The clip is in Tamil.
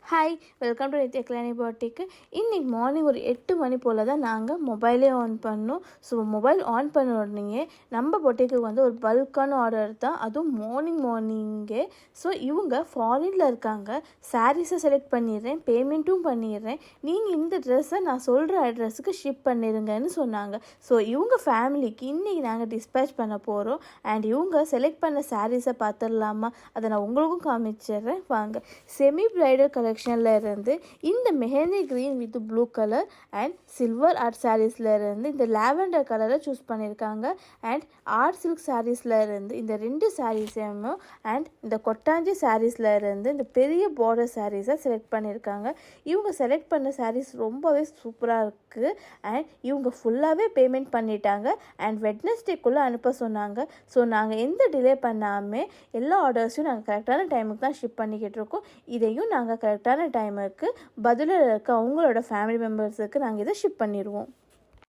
Hi, welcome to Nithya Kalyani பாட்டிக்கு. இன்றைக்கி மார்னிங் ஒரு 8 மணி போல் தான் நாங்கள் மொபைலே ஆன் பண்ணோம். ஸோ மொபைல் ஆன் பண்ண உடனே நம்ம பொட்டிக்கு ஒரு பல்கான ஆர்டர் தான், அதுவும் மார்னிங்கே. ஸோ இவங்க ஃபாரினில் இருக்காங்க. சாரீஸை செலக்ட் பண்ணிடுறேன், பேமெண்ட்டும் பண்ணிடுறேன், நீங்கள் இந்த ட்ரெஸ்ஸை நான் சொல்கிற அட்ரஸுக்கு ஷிப் பண்ணிடுங்கன்னு சொன்னாங்க. ஸோ இவங்க ஃபேமிலிக்கு இன்றைக்கி நாங்கள் டிஸ்பேச் பண்ண போகிறோம். அண்ட் இவங்க செலக்ட் பண்ண சாரீஸை பார்த்துடலாமா? அதை நான் உங்களுக்கும் காமிச்சிடுறேன் வாங்க. செமி பிரைடல் இருந்து இந்த mehndi green with blue colour and silver art சாரீஸ்ல இருந்து இந்த லாவெண்டர் கலரை சூஸ் பண்ணியிருக்காங்க. அண்ட் ஆர்ட் சில்க் சாரீஸ்ல இருந்து இந்த 2 சாரீஸையும் அண்ட் இந்த கொட்டாஞ்சி சாரீஸ்ல இருந்து இந்த பெரிய பார்டர் சாரீஸை செலக்ட் பண்ணியிருக்காங்க. இவங்க செலக்ட் பண்ண சாரீஸ் ரொம்பவே சூப்பராக இருக்குது. அண்ட் இவங்க ஃபுல்லாகவே பேமெண்ட் பண்ணிட்டாங்க அண்ட் வெட்னஸ்டேக்குள்ளே அனுப்ப சொன்னாங்க. ஸோ நாங்கள் எந்த டிலே பண்ணாமல் எல்லா ஆர்டர்ஸையும் நாங்கள் கரெக்டான டைமுக்கு தான் ஷிப் பண்ணிக்கிட்டு இருக்கோம். இதையும் நாங்கள் கரெக்டான டைமுக்கு பதிலில் இருக்க அவங்களோட ஃபேமிலி மெம்பர்ஸுக்கு நாங்கள் இதை ஷிப் பண்ணிடுவோம்.